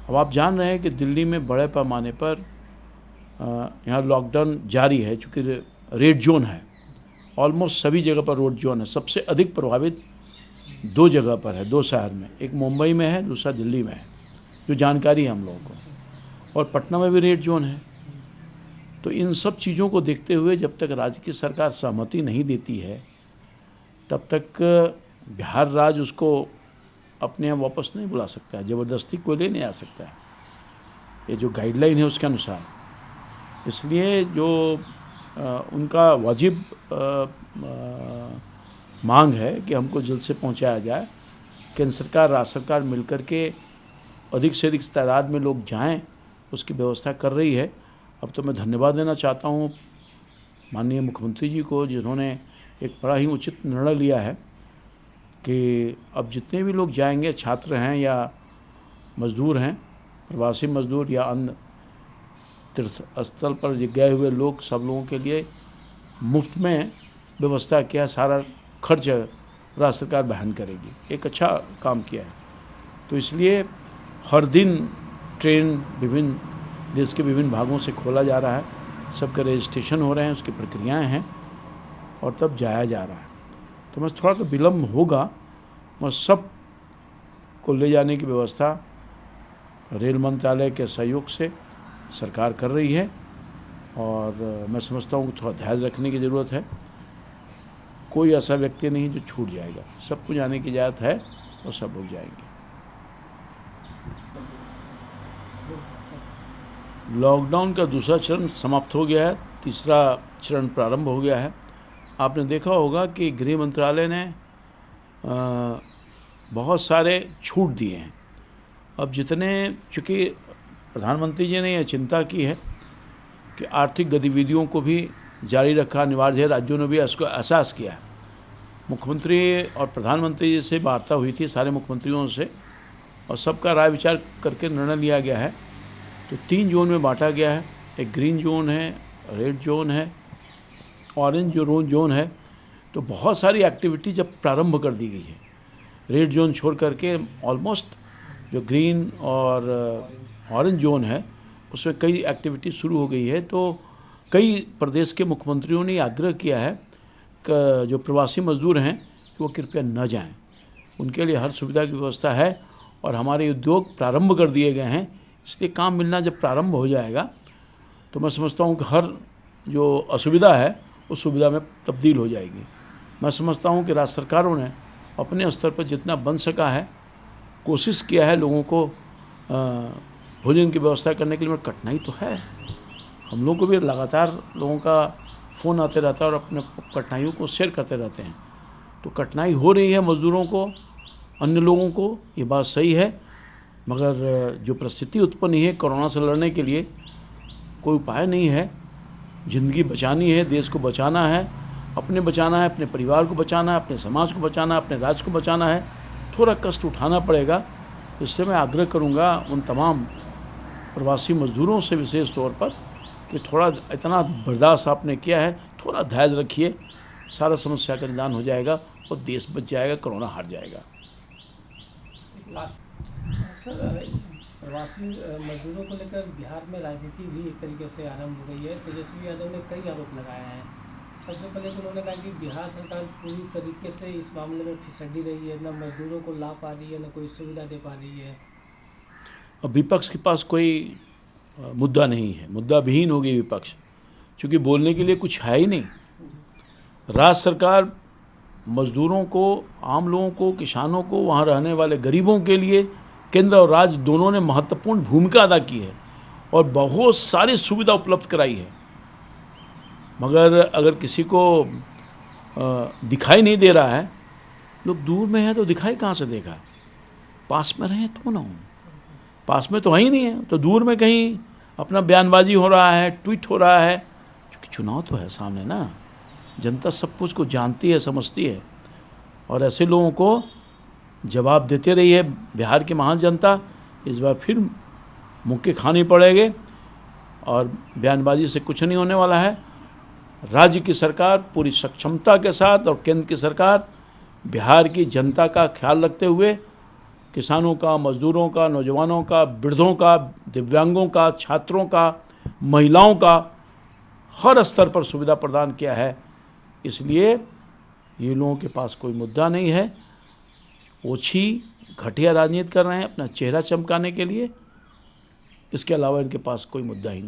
अब आप जान रहे हैं कि दिल्ली में बड़े पैमाने पर यहाँ लॉकडाउन जारी है, चूँकि रेड जोन है, ऑलमोस्ट सभी जगह पर रेड जोन है। सबसे अधिक प्रभावित दो जगह पर है, दो शहर में, एक मुंबई में है, दूसरा दिल्ली में है, जो जानकारी है हम लोगों को, और पटना में भी रेड जोन है। तो इन सब चीज़ों को देखते हुए जब तक राज्य की सरकार सहमति नहीं देती है तब तक बिहार राज्य उसको अपने यहाँ वापस नहीं बुला सकता है, ज़बरदस्ती कोई ले नहीं आ सकता है, ये जो गाइडलाइन है उसके अनुसार। इसलिए जो उनका वाजिब मांग है कि हमको जल्द से पहुंचाया जाए, केंद्र सरकार राज्य सरकार मिलकर के अधिक से अधिक तादाद में लोग जाएं, उसकी व्यवस्था कर रही है। अब तो मैं धन्यवाद देना चाहता हूं माननीय मुख्यमंत्री जी को, जिन्होंने एक बड़ा ही उचित निर्णय लिया है कि अब जितने भी लोग जाएंगे, छात्र हैं या मजदूर हैं, प्रवासी मजदूर या अन्य तीर्थ स्थल पर गए हुए लोग, सब लोगों के लिए मुफ्त में व्यवस्था किया, सारा खर्च राज्य सरकार वहन करेगी। एक अच्छा काम किया है। तो इसलिए हर दिन ट्रेन विभिन्न देश के विभिन्न भागों से खोला जा रहा है, सबके रजिस्ट्रेशन हो रहे हैं, उसकी प्रक्रियाएं हैं और तब जाया जा रहा है। तो बस थोड़ा तो विलम्ब होगा, बस सब को ले जाने की व्यवस्था रेल मंत्रालय के सहयोग से सरकार कर रही है और मैं समझता हूँ कि थोड़ा धैर्य रखने की ज़रूरत है। कोई ऐसा व्यक्ति नहीं जो छूट जाएगा, सबको जाने की इजाज़त है और सब लोग जाएंगे। लॉकडाउन का दूसरा चरण समाप्त हो गया है, तीसरा चरण प्रारंभ हो गया है। आपने देखा होगा कि गृह मंत्रालय ने बहुत सारे छूट दिए हैं। अब जितने, चूँकि प्रधानमंत्री जी ने यह चिंता की है कि आर्थिक गतिविधियों को भी जारी रखा अनिवार्य है, राज्यों ने भी इसको एहसास किया है। मुख्यमंत्री और प्रधानमंत्री जी से वार्ता हुई थी, सारे मुख्यमंत्रियों से, और सबका राय विचार करके निर्णय लिया गया है। तो 3 जोन में बांटा गया है, एक ग्रीन जोन है, रेड जोन है, ऑरेंज जो जोन है। तो बहुत सारी एक्टिविटी जब प्रारंभ कर दी गई है, रेड जोन छोड़ करके ऑलमोस्ट जो ग्रीन और ऑरेंज जोन है उसमें कई एक्टिविटी शुरू हो गई है। तो कई प्रदेश के मुख्यमंत्रियों ने आग्रह किया है कि जो प्रवासी मजदूर हैं कि वो कृपया न जाएं, उनके लिए हर सुविधा की व्यवस्था है और हमारे उद्योग प्रारंभ कर दिए गए हैं। इसलिए काम मिलना जब प्रारंभ हो जाएगा तो मैं समझता हूँ कि हर जो असुविधा है उस सुविधा में तब्दील हो जाएगी। मैं समझता हूँ कि राज्य सरकारों ने अपने स्तर पर जितना बन सका है कोशिश किया है लोगों को भोजन की व्यवस्था करने के लिए। कठिनाई तो है, हम लोग को भी लगातार लोगों का फ़ोन आते रहता है और अपने कठिनाइयों को शेयर करते रहते हैं। तो कठिनाई हो रही है मज़दूरों को, अन्य लोगों को, ये बात सही है, मगर जो परिस्थिति उत्पन्न है कोरोना से लड़ने के लिए कोई उपाय नहीं है। ज़िंदगी बचानी है, देश को बचाना है, अपने बचाना है, अपने परिवार को बचाना है, अपने समाज को बचाना है, अपने राज्य को बचाना है। थोड़ा कष्ट उठाना पड़ेगा। इससे मैं आग्रह करूंगा उन तमाम प्रवासी मजदूरों से विशेष तौर पर कि थोड़ा इतना बर्दाश्त आपने किया है, थोड़ा धैर्य रखिए, सारा समस्या का निदान हो जाएगा और देश बच जाएगा, कोरोना हार जाएगा। सर, प्रवासी मजदूरों को लेकर बिहार में राजनीति भी एक तरीके से आरंभ हो गई है। तेजस्वी यादव ने कई आरोप लगाए हैं। सबसे पहले तो उन्होंने कहा कि बिहार सरकार पूरी तरीके से इस मामले में फिसली रही है, न मजदूरों को ला पा रही है, न कोई सुविधा दे पा रही है। अब विपक्ष के पास कोई मुद्दा नहीं है, मुद्दा विहीन हो गई विपक्ष, क्योंकि बोलने के लिए कुछ है ही नहीं। राज्य सरकार मजदूरों को, आम लोगों को, किसानों को, वहाँ रहने वाले गरीबों के लिए केंद्र और राज्य दोनों ने महत्वपूर्ण भूमिका अदा की है और बहुत सारी सुविधा उपलब्ध कराई है। मगर अगर किसी को दिखाई नहीं दे रहा है, लोग दूर में है तो दिखाई कहाँ से देगा? पास में रहे तो ना हो, पास में तो है ही नहीं है, तो दूर में कहीं अपना बयानबाजी हो रहा है, ट्वीट हो रहा है। क्योंकि चुनाव तो है सामने ना, जनता सब कुछ को जानती है, समझती है, और ऐसे लोगों को जवाब देते रही है बिहार की महान जनता। इस बार फिर मुक्के खाने पड़ेंगे और बयानबाजी से कुछ नहीं होने वाला है। राज्य की सरकार पूरी सक्षमता के साथ और केंद्र की सरकार बिहार की जनता का ख्याल रखते हुए किसानों का, मजदूरों का, नौजवानों का, वृद्धों का, दिव्यांगों का, छात्रों का, महिलाओं का हर स्तर पर सुविधा प्रदान किया है। इसलिए ये लोगों के पास कोई मुद्दा नहीं है। ओछी घटिया राजनीति कर रहे हैं अपना चेहरा चमकाने के लिए, इसके अलावा इनके पास कोई मुद्दा ही नहीं।